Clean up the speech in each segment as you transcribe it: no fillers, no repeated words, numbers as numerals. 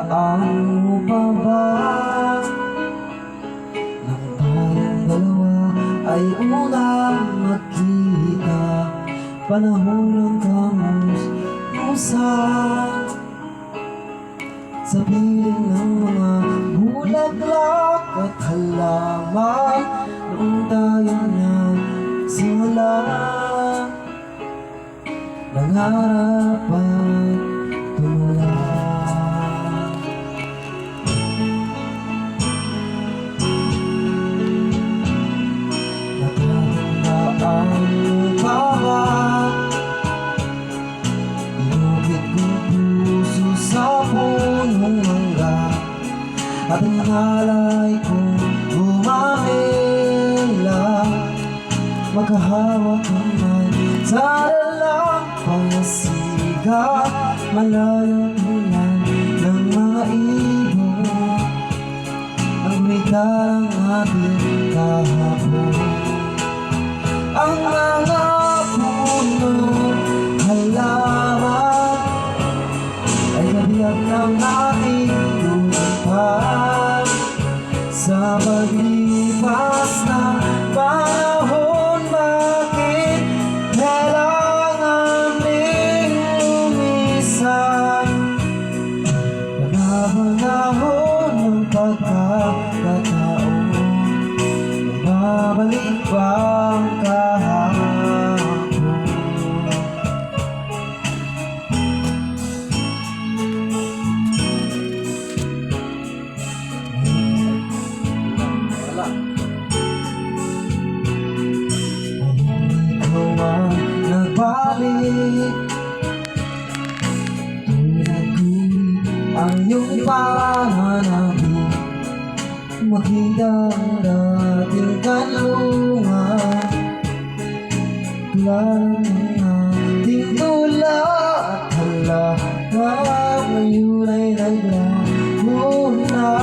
Tatandaan mo pa ba nang tayong dalawa ay unang magkita? Panahon ng kamusmusan sa piling ng mga bulaklak at halaman. Noong tayo nagsimula, nangarap at tumula. Natatandaan mo pa ba inukit kong puso sa punong mangga at ang alay kong umamela? Magkahawak naman sa dalampasigan, malayang ulan ng mga ibon ang wika ng ating kahapon. Ang mga puno halaman ay nabiyag ng ating lumipad sa paglipas ng panahon. Bakit kailangan ding lumisan? Pagkapanahon ng pagkakataon, babalik ba ang kahapon? Ikaw ang nagbalik, tulad ko ang iyong pananabik. Makita ang dating kanlungan, tulad ng ating tula at halaga. Ngayon ay naglaho na,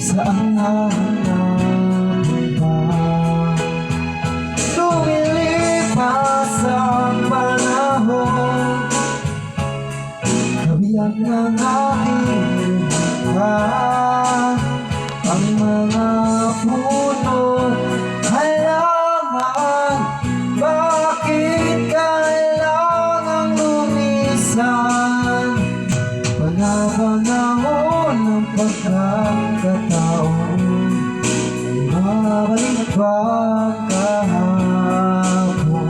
saan hahanapin pa? Lumilipas ang panahon, kabiyak ng ating lupa. Ang mga puno halaman, bakit kailangang lumisan? Panahon ng pagkakataon, ay mabalik ba ang kahapon?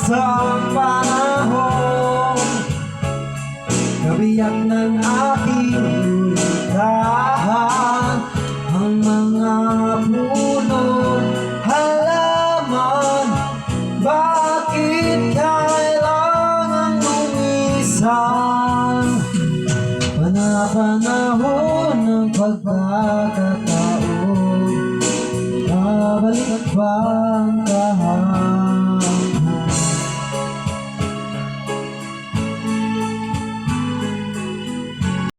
Ang panahon, kabiyak ng ating lupa.